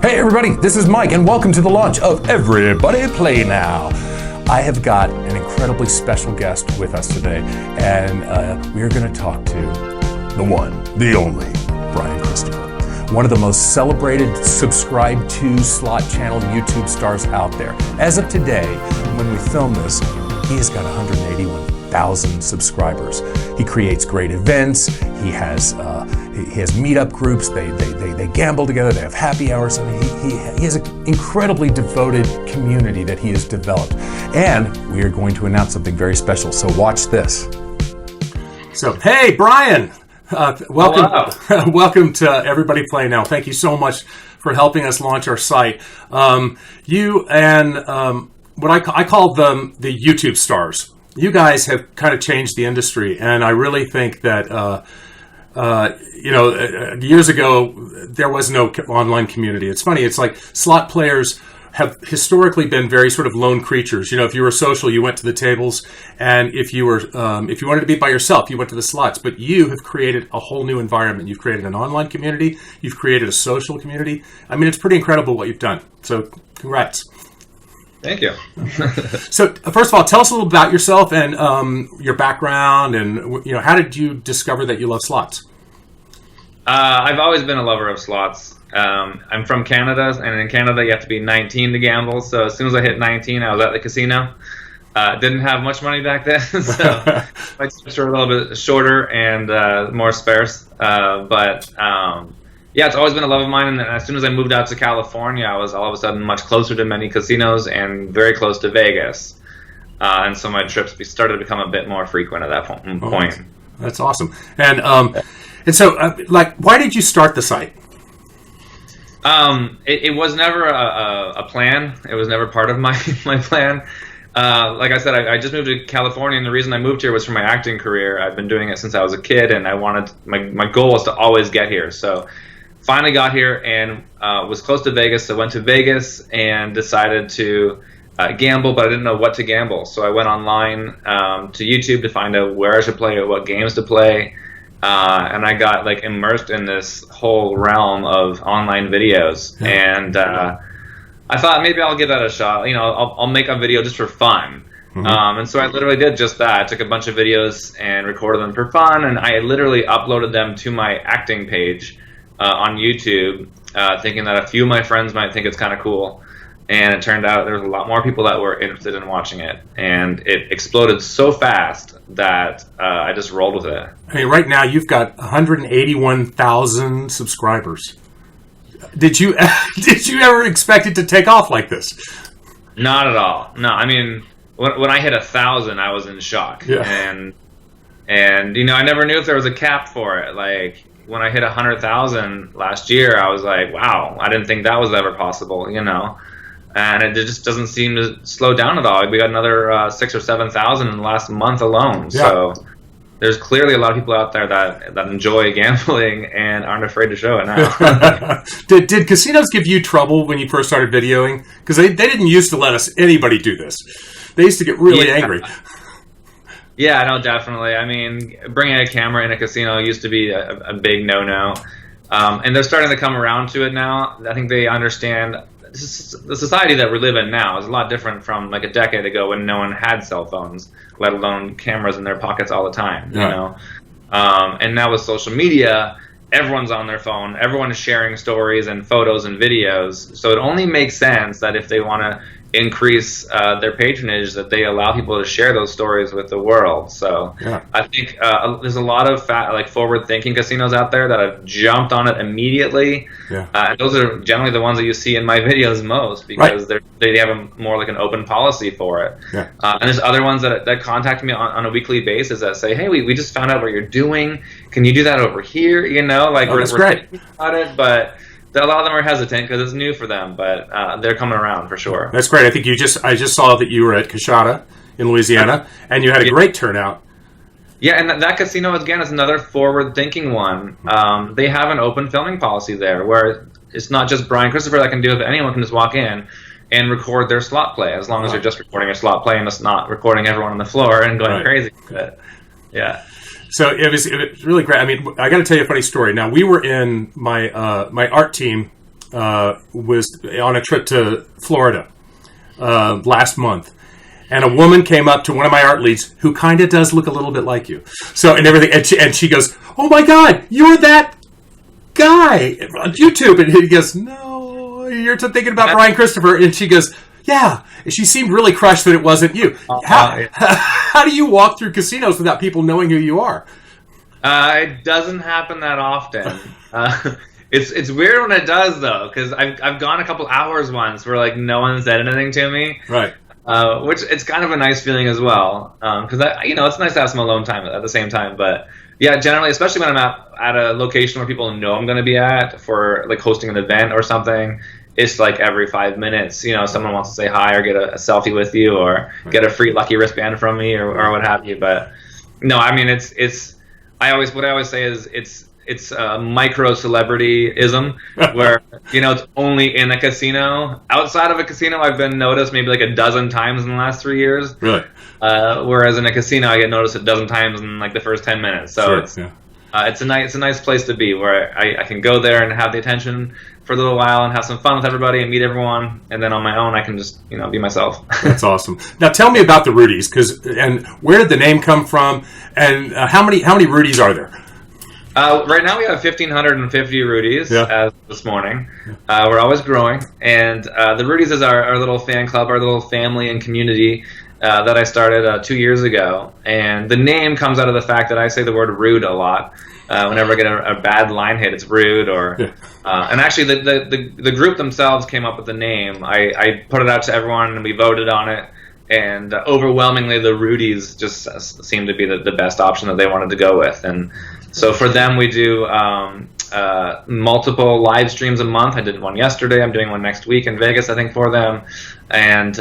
Hey everybody, this is Mike and welcome to the launch of Everybody Play Now. I have got an incredibly special guest with us today, and we are going to talk to the one, the only, Brian Christopher. One of the most celebrated, subscribed to slot channel YouTube stars out there. As of today, when we film this, he has got 181,000 subscribers. He creates great events. He has meetup groups. They gamble together. They have happy hours. I mean, he has an incredibly devoted community that he has developed. And we are going to announce something very special. So watch this. So, hey, Brian. Welcome, welcome to Everybody Play Now. Thank you so much for helping us launch our site. You and what I call them the YouTube stars. You guys have kind of changed the industry, and I really think that years ago there was no online community. It's funny. It's like slot players have historically been very sort of lone creatures. You know, if you were social, you went to the tables, and if you wanted to be by yourself, you went to the slots. But you have created a whole new environment. You've created an online community. You've created a social community. I mean, it's pretty incredible what you've done. So, congrats. Thank you. So, first of all, tell us a little about yourself and your background, and how did you discover that you love slots? I've always been a lover of slots. I'm from Canada, and in Canada you have to be 19 to gamble. So as soon as I hit 19, I was at the casino. Didn't have much money back then, so my trips were a little bit shorter and more sparse. Yeah, it's always been a love of mine. And as soon as I moved out to California, I was all of a sudden much closer to many casinos and very close to Vegas. And so my trips started to become a bit more frequent at that point. That's awesome. And so, why did you start the site? It was never a plan. It was never part of my plan. Like I said, I just moved to California, and the reason I moved here was for my acting career. I've been doing it since I was a kid, and my goal was to always get here. So finally got here and was close to Vegas, so went to Vegas and decided to gamble, but I didn't know what to gamble. So I went online to YouTube to find out where I should play or what games to play. And I got immersed in this whole realm of online videos, and I thought maybe I'll give that a shot. I'll make a video just for fun. Mm-hmm. And so I literally did just that. I took a bunch of videos and recorded them for fun, and I literally uploaded them to my acting page on YouTube, thinking that a few of my friends might think it's kind of cool. And it turned out there was a lot more people that were interested in watching it. And it exploded so fast that I just rolled with it. I mean, right now you've got 181,000 subscribers. Did you ever expect it to take off like this? Not at all. No, I mean, when I hit 1,000, I was in shock. Yeah. And I never knew if there was a cap for it. Like, when I hit 100,000 last year, I was like, wow, I didn't think that was ever possible, And it just doesn't seem to slow down at all. We got another 6,000 or 7,000 in the last month alone. Yeah. So there's clearly a lot of people out there that enjoy gambling and aren't afraid to show it now. Did casinos give you trouble when you first started videoing? Because they didn't used to let anybody do this. They used to get really angry. Yeah, no, definitely. I mean, bringing a camera in a casino used to be a big no-no. And they're starting to come around to it now. I think they understand the society that we live in now is a lot different from a decade ago when no one had cell phones, let alone cameras in their pockets all the time. Yeah. And now with social media, everyone's on their phone, everyone is sharing stories and photos and videos. So it only makes sense that if they want to increase their patronage, that they allow people to share those stories with the world. So yeah. I think there's a lot of forward-thinking casinos out there that have jumped on it immediately. Yeah. And those are generally the ones that you see in my videos most, because they have more an open policy for it. Yeah. And there's other ones that contact me on a weekly basis that say, hey, we just found out what you're doing. Can you do that over here? That's great. Thinking about it, but a lot of them are hesitant because it's new for them, but they're coming around for sure. That's great. I think I just saw that you were at Coshada in Louisiana, and you had a great turnout. Yeah, and that casino, again, is another forward-thinking one. They have an open filming policy there where it's not just Brian Christopher that can do it, but anyone can just walk in and record their slot play, as long as you're just recording your slot play and it's not recording everyone on the floor and going crazy with it. Yeah. So it was really great. I mean, I got to tell you a funny story. Now, we were in my art team was on a trip to Florida last month. And a woman came up to one of my art leads who kind of does look a little bit like you. So, and everything. And she goes, "Oh my God, you're that guy on YouTube." And he goes, "No, you're thinking about Brian Christopher." And she goes, "Yeah." And she seemed really crushed that it wasn't you. How do you walk through casinos without people knowing who you are? It doesn't happen that often. It's weird when it does, though, because I've gone a couple hours once where like no one said anything to me. Right. Which it's kind of a nice feeling as well, because it's nice to have some alone time at the same time. But yeah, generally, especially when I'm at a location where people know I'm going to be at for like hosting an event or something, it's like every 5 minutes, someone wants to say hi or get a selfie with you or get a free lucky wristband from me or what have you. But no, I mean what I always say is it's a micro celebrityism where it's only in a casino. Outside of a casino, I've been noticed maybe like a dozen times in the last 3 years. Really? Whereas in a casino, I get noticed a dozen times in like the first 10 minutes. So sure, it's a nice place to be where I can go there and have the attention for a little while and have some fun with everybody and meet everyone, and then on my own I can just be myself. That's awesome. Now tell me about the Rudys, and where did the name come from, and how many Rudys are there? Right now we have 1,550 Rudys as this morning. We're always growing, and the Rudys is our little fan club, our little family and community that I started 2 years ago. And the name comes out of the fact that I say the word rude a lot. Whenever I get a bad line hit, it's rude. And actually the group themselves came up with the name. I put it out to everyone and we voted on it. And overwhelmingly, the Rudys just seemed to be the best option that they wanted to go with. And so for them, we do multiple live streams a month. I did one yesterday. I'm doing one next week in Vegas, I think, for them. And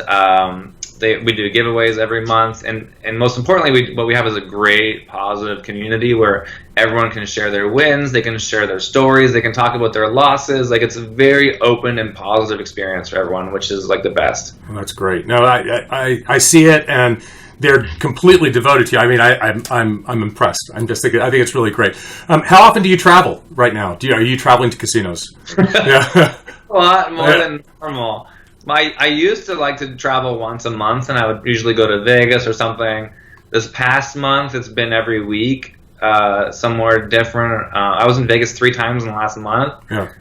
we do giveaways every month. And most importantly, what we have is a great, positive community where everyone can share their wins. They can share their stories. They can talk about their losses. Like, it's a very open and positive experience for everyone, which is like the best. Well, that's great. No, I see it, and they're completely devoted to you. I mean, I'm impressed. I'm just thinking. I think it's really great. How often do you travel right now? Are you traveling to casinos? Yeah, a lot more than normal. I used to like to travel once a month, and I would usually go to Vegas or something. This past month, it's been every week, somewhere different. I was in Vegas 3 times in the last month. Yeah.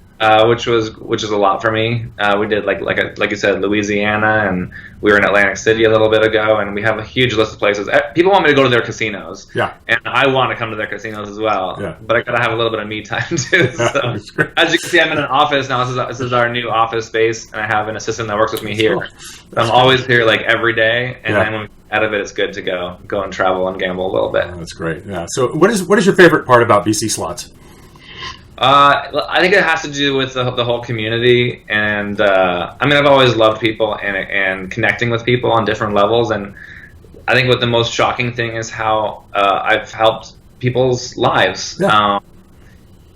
Which is a lot for me. We did like you said, Louisiana, and we were in Atlantic City a little bit ago, and we have a huge list of places. People want me to go to their casinos, and I want to come to their casinos as well. Yeah. But I gotta have a little bit of me time too. So, as you can see, I'm in an office now. This is our new office space, and I have an assistant that works with me here. I'm always here like every day, and then when we get out of it, it's good to go and travel and gamble a little bit. Oh, that's great. Yeah. So what is your favorite part about BC Slots? I think it has to do with the whole community, and I've always loved people and connecting with people on different levels, and I think what the most shocking thing is how I've helped people's lives. Yeah.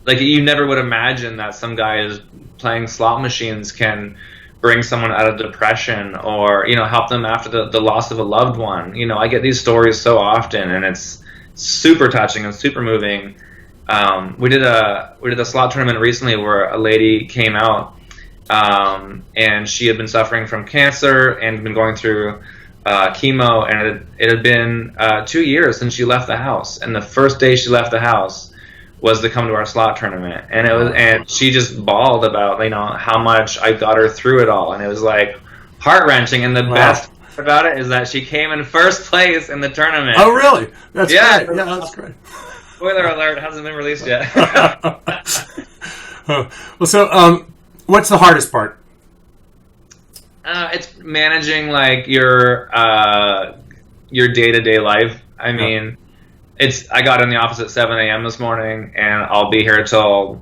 Like, you never would imagine that some guy is playing slot machines can bring someone out of depression or help them after the loss of a loved one. I get these stories so often, and it's super touching and super moving. We did a slot tournament recently where a lady came out, and she had been suffering from cancer and been going through chemo, and it had been 2 years since she left the house. And the first day she left the house was to come to our slot tournament, and she just bawled about how much I got her through it all, and it was like heart-wrenching. And the best part about it is that she came in first place in the tournament. Oh, really? That's great. Yeah, that's great. Spoiler alert, hasn't been released yet. Well, so what's the hardest part? It's managing like your day-to-day life. I mean, I got in the office at 7 a.m. this morning, and I'll be here till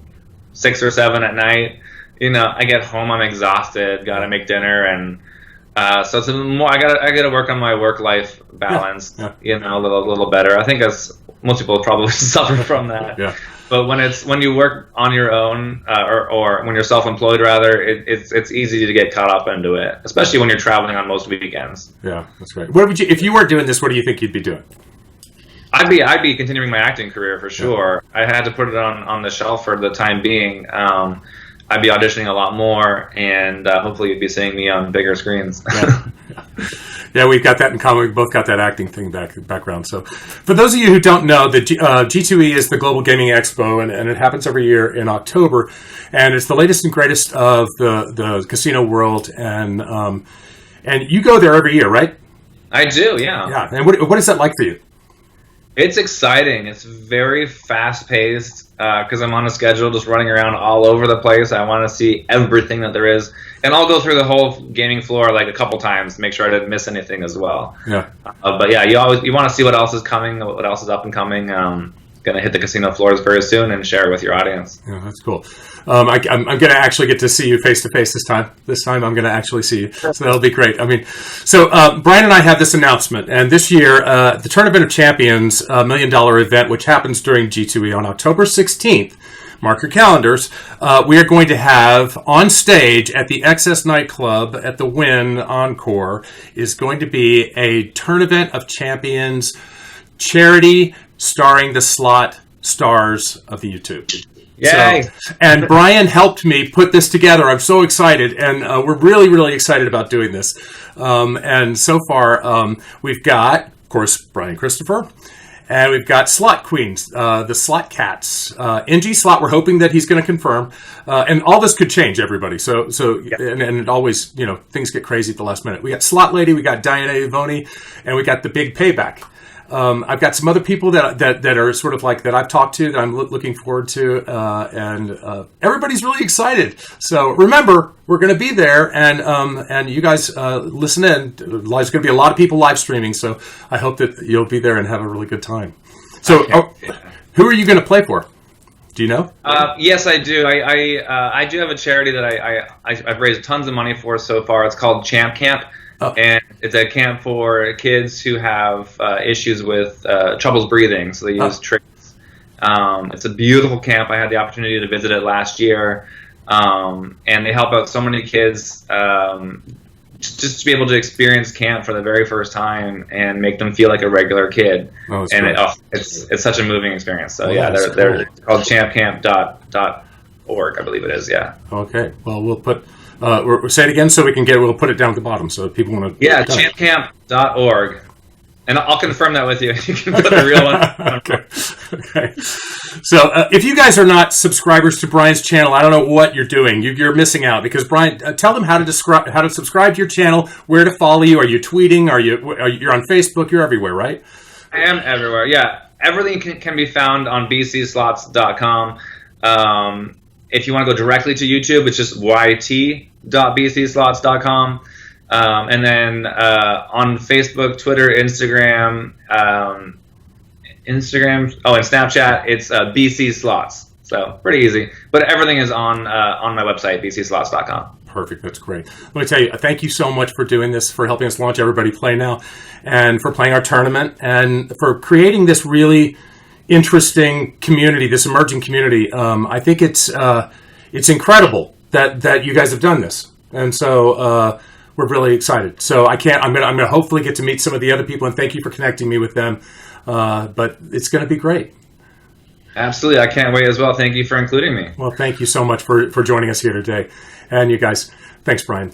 6 or 7 at night. I get home, I'm exhausted, gotta make dinner, and so it's I gotta work on my work-life balance. A little better. I think most people probably suffer from that. Yeah. But when you work on your own, or when you're self-employed rather, it's easy to get caught up into it, especially when you're traveling on most weekends. Yeah, that's right. If you weren't doing this, what do you think you'd be doing? I'd be continuing my acting career for sure. Yeah. I had to put it on the shelf for the time being. I'd be auditioning a lot more, and hopefully you'd be seeing me on bigger screens. Yeah, we've got that in common. We both got that acting thing background. So, for those of you who don't know, the G2E is the Global Gaming Expo, and it happens every year in October, and it's the latest and greatest of the casino world, and you go there every year, right? I do, yeah. Yeah, and what is that like for you? It's exciting. It's very fast-paced because I'm on a schedule, just running around all over the place. I want to see everything that there is, and I'll go through the whole gaming floor like a couple times to make sure I didn't miss anything as well. Yeah. But yeah, you want to see what else is coming, what else is up and coming. Gonna hit the casino floors very soon and share it with your audience. Yeah, that's cool. I'm going to actually get to see you face to face this time. This time I'm going to actually see you, so that'll be great. I mean, so Brian and I have this announcement, and this year the TournEvent of Champions $1 million event, which happens during G2E on October 16th. Mark your calendars. We are going to have on stage at the XS Nightclub at the Wynn Encore is going to be a TournEvent of Champions charity starring the slot stars of the YouTube. Yay! So, and Brian helped me put this together. I'm so excited, and we're really, really excited about doing this. And so far, we've got, of course, Brian Christopher, and we've got Slot Queens, the Slot Cats. NG Slot, we're hoping that he's going to confirm. And all this could change, everybody. So, yeah. And it always, things get crazy at the last minute. We got Slot Lady, we got Diana Ivoni, and we got the Big Payback. I've got some other people that are sort of like that I've talked to that I'm looking forward to, and everybody's really excited. So remember, we're going to be there, and you guys listen in. There's going to be a lot of people live streaming, so I hope that you'll be there and have a really good time. So, who are you going to play for? Do you know? Yes, I do. I do have a charity that I've raised tons of money for so far. It's called Champ Camp. Oh. And it's a camp for kids who have issues with troubles breathing, so they use tricks. It's a beautiful camp. I had the opportunity to visit it last year, and they help out so many kids just to be able to experience camp for the very first time and make them feel like a regular kid. Oh, and it's such a moving experience. So they're called champcamp.org, I believe it is. Yeah. Okay. Well, we'll put. Say it again so we'll put it down at the bottom so people want to... Yeah, champcamp.org. And I'll confirm that with you. You can put the real one. Okay. So if you guys are not subscribers to Brian's channel, I don't know what you're doing. You're missing out because Brian, tell them how to subscribe to your channel, where to follow you. Are you tweeting? You're on Facebook? You're everywhere, right? I am everywhere, yeah. Everything can be found on bcslots.com. If you want to go directly to YouTube, it's just yt.bcslots.com. And then on Facebook, Twitter, Instagram, and Snapchat, it's BC Slots. So pretty easy. But everything is on my website, bcslots.com. Perfect. That's great. Let me tell you, thank you so much for doing this, for helping us launch Everybody Play Now, and for playing our tournament, and for creating this really interesting community, this emerging community. I think it's incredible that you guys have done this, and so we're really excited. So I'm gonna hopefully get to meet some of the other people, and thank you for connecting me with them. But it's going to be great. Absolutely, I can't wait as well. Thank you for including me. Well, thank you so much for joining us here today, and you guys, thanks, Brian.